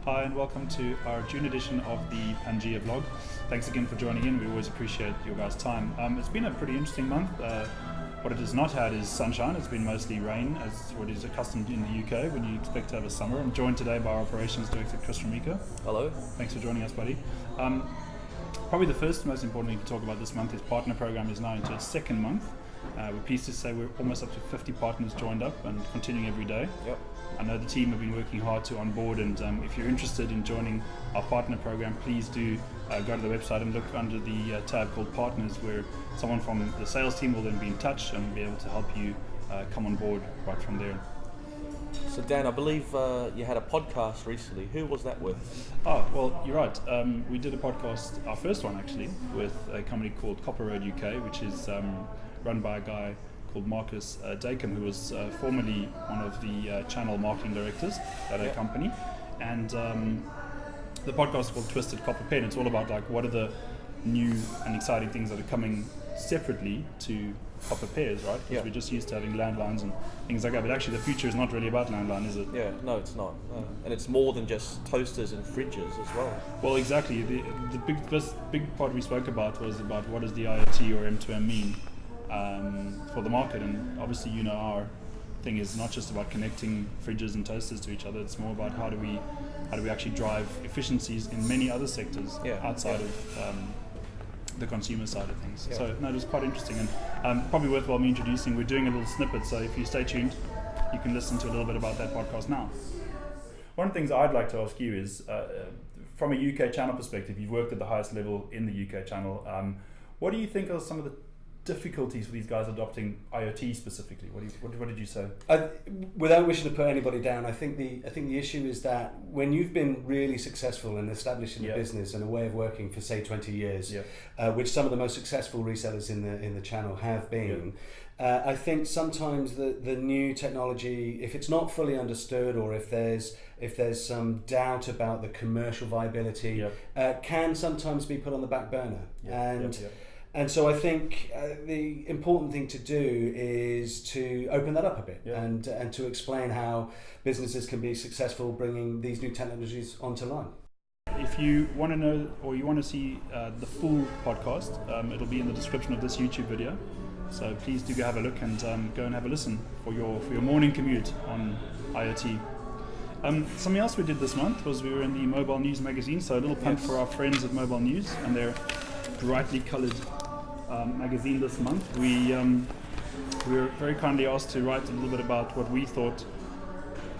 Hi and welcome to our June edition of the Pangea vlog. Thanks again for joining in. We always appreciate your guys' time. It's been a pretty interesting month. What it has not had is sunshine. It's been mostly rain, as what is accustomed in the UK when you expect to have a summer. I'm joined today by our Operations Director Chris Romeika. Hello. Thanks for joining us, buddy. Probably the first most important thing to talk about this month is partner program is now into its second month. We're pleased to say we're almost up to 50 partners joined up and continuing every day. Yep. I know the team have been working hard to onboard, and if you're interested in joining our partner program, please do go to the website and look under the tab called Partners, where someone from the sales team will then be in touch and be able to help you come on board right from there. So Dan, I believe you had a podcast recently. Who was that with? Oh, well, you're right. We did a podcast, our first one actually, with a company called Copper Road UK, which is run by a guy called Marcus Dakem, who was formerly one of the channel marketing directors at a company. And the podcast is called Twisted Copper Pen. It's all about like what are the new and exciting things that are coming separately to copper pairs, right? Because we're just used to having landlines and things like that. But actually the future is not really about landline, is it? Yeah, no, it's not. And it's more than just toasters and fridges as well. Well, exactly. The big part we spoke about was about what does the IoT or M2M mean for the market. And obviously, you know, our thing is not just about connecting fridges and toasters to each other. It's more about how do we actually drive efficiencies in many other sectors outside of the consumer side of things. Yeah. So no, it was quite interesting, and probably worthwhile me introducing. We're doing a little snippet, so if you stay tuned, you can listen to a little bit about that podcast now. One of the things I'd like to ask you is, from a UK channel perspective, you've worked at the highest level in the UK channel. What do you think are some of the difficulties for these guys adopting IoT specifically? What did you say? Without wishing to put anybody down, I think the issue is that when you've been really successful in establishing a business and a way of working for say 20 years, which some of the most successful resellers in the channel have been, I think sometimes the new technology, if it's not fully understood or if there's some doubt about the commercial viability, can sometimes be put on the back burner. And so I think the important thing to do is to open that up a bit and to explain how businesses can be successful bringing these new technologies onto line. If you want to know or you want to see the full podcast, it'll be in the description of this YouTube video. So please do go have a look and go and have a listen for your morning commute on IoT. Something else we did this month was we were in the Mobile News magazine, so a little punt for our friends at Mobile News and their brightly coloured magazine this month. We were very kindly asked to write a little bit about what we thought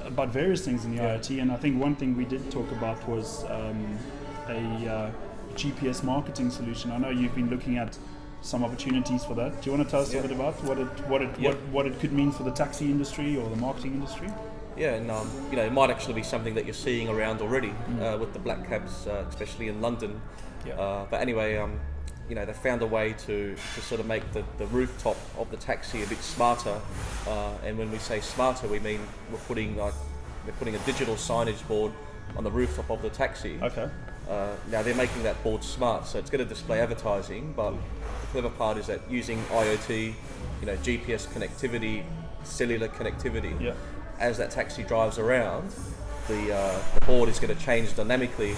about various things in the IoT, and I think one thing we did talk about was a GPS marketing solution. I know you've been looking at some opportunities for that. Do you want to tell us a bit about what it could mean for the taxi industry or the marketing industry? Yeah, and it might actually be something that you're seeing around already with the black cabs, especially in London. But anyway, they found a way to sort of make the rooftop of the taxi a bit smarter. And when we say smarter, we mean they're putting a digital signage board on the rooftop of the taxi. Okay. Now they're making that board smart, so it's going to display advertising. But the clever part is that using IoT, GPS connectivity, cellular connectivity, as that taxi drives around, the board is going to change dynamically.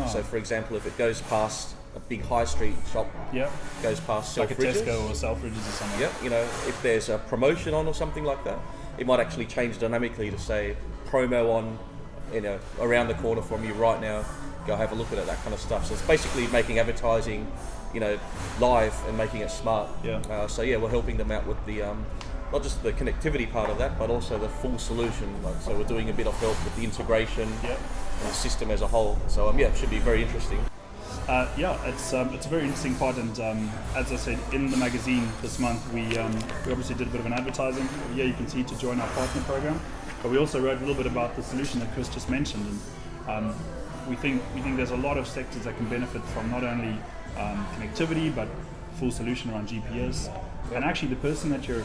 So, for example, if it goes past a big high street shop, goes past like a Selfridges, Tesco or Selfridges or something. If there's a promotion on or something like that, it might actually change dynamically to say promo on, around the corner from you right now. Go have a look at it, that kind of stuff. So it's basically making advertising, live and making it smart. We're helping them out with the not just the connectivity part of that, but also the full solution. So we're doing a bit of help with the integration and the system as a whole. So it should be very interesting. It's a very interesting part, and as I said, in the magazine this month, we obviously did a bit of an advertising. You can see to join our partner program, but we also wrote a little bit about the solution that Chris just mentioned, and we think there's a lot of sectors that can benefit from not only connectivity but full solution around GPS. And actually, the person that you're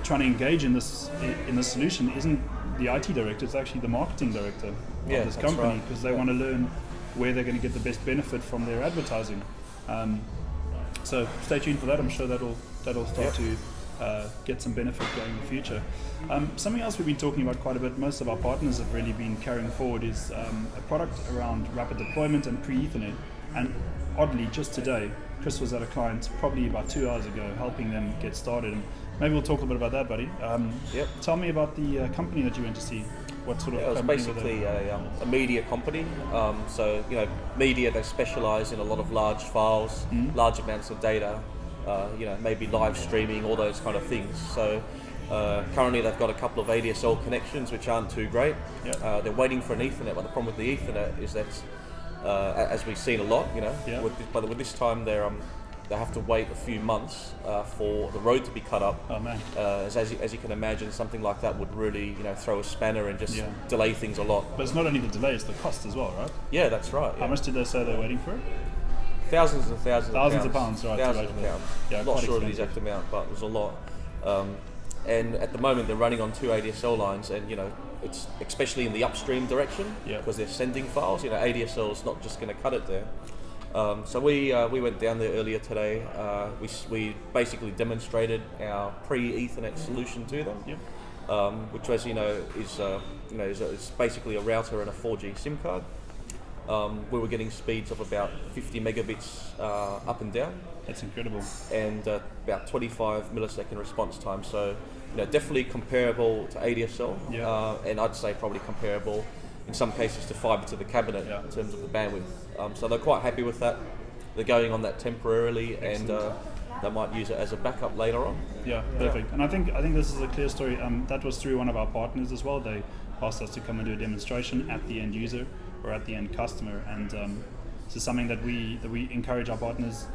trying to engage in this solution isn't the IT director; it's actually the marketing director of this company, because they want to learn where they're going to get the best benefit from their advertising. So stay tuned for that. I'm sure that'll start to get some benefit going in the future. Something else we've been talking about quite a bit, most of our partners have really been carrying forward, is a product around rapid deployment and pre-Ethernet. And oddly, just today, Chris was at a client probably about 2 hours ago, helping them get started. And maybe we'll talk a bit about that, buddy. Yep. Tell me about the company that you went to see. What sort of it was company basically a media company. So, media, they specialise in a lot of large files, large amounts of data, maybe live streaming, all those kind of things. So currently they've got a couple of ADSL connections which aren't too great. Yep. They're waiting for an Ethernet, but the problem with the Ethernet is that, as we've seen a lot, Yep. with this time they have to wait a few months for the road to be cut up. Oh man. As you can imagine, something like that would really throw a spanner and just Yeah. delay things a lot. But it's not only the delay, it's the cost as well, right? Yeah, that's right. How much did they say they're waiting for it? Thousands and thousands of pounds, right? Thousands of pounds. Yeah, Not quite sure of the expensive. exact amount, but it was a lot. And at the moment they're running on 2 ADSL lines, and it's especially in the upstream direction, Yeah. because they're sending files. ADSL is not just going to cut it there. So we went down there earlier today. We basically demonstrated our pre-Ethernet solution to them, Yep. which, as you know, is basically a router and a 4G SIM card. We were getting speeds of about 50 megabits up and down, That's incredible. and about 25 millisecond response time. So, definitely comparable to ADSL, Yeah. and I'd say probably comparable in some cases to fiber to the cabinet Yeah. in terms of the bandwidth. So they're quite happy with that. They're going on that temporarily, and they might use it as a backup later on. Yeah, perfect. And I think this is a clear story. That was through one of our partners as well. They asked us to come and do a demonstration at the end user or at the end customer, and this is something that we encourage our partners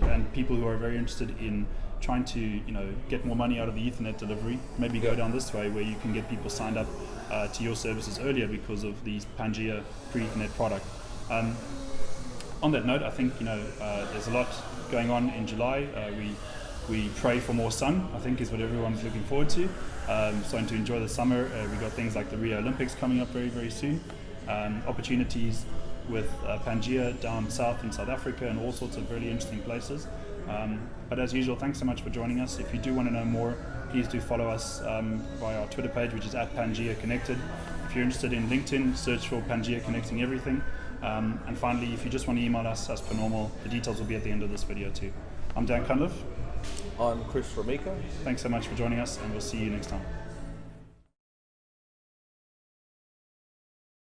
and people who are very interested in trying to get more money out of the Ethernet delivery. Maybe go down this way, where you can get people signed up to your services earlier because of these Pangea pre-Ethernet product. On that note, I think there's a lot going on in July. We pray for more sun, I think, is what everyone's looking forward to. Starting to enjoy the summer. We got things like the Rio Olympics coming up very, very soon. Opportunities with Pangea down south in South Africa and all sorts of really interesting places. But as usual, thanks so much for joining us. If you do want to know more, please do follow us via our Twitter page, which is @Pangea Connected. If you're interested in LinkedIn, search for Pangea Connecting Everything. And finally, if you just want to email us as per normal, the details will be at the end of this video too. I'm Dan Cunliffe. I'm Chris Romeika. Thanks so much for joining us, and we'll see you next time.